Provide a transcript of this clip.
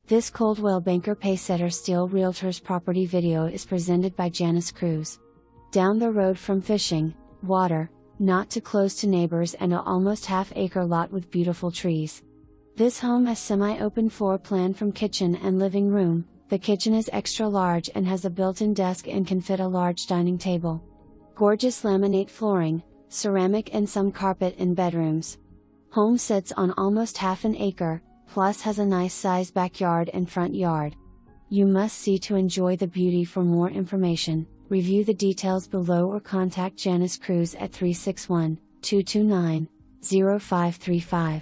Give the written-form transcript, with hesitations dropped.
This Coldwell Banker Pacesetter Steel Realtors property video is presented by Janice Cruz. Down the road from fishing, water, not too close to neighbors, and an almost half-acre lot with beautiful trees. This home has semi-open floor plan from kitchen and living room. The kitchen is extra large and has a built-in desk and can fit a large dining table. Gorgeous laminate flooring, ceramic and some carpet in bedrooms. Home sits on almost half an acre, plus has a nice sized backyard and front yard. You must see to enjoy the beauty. For more information, review the details below or contact Janice Cruz at 361-229-0535.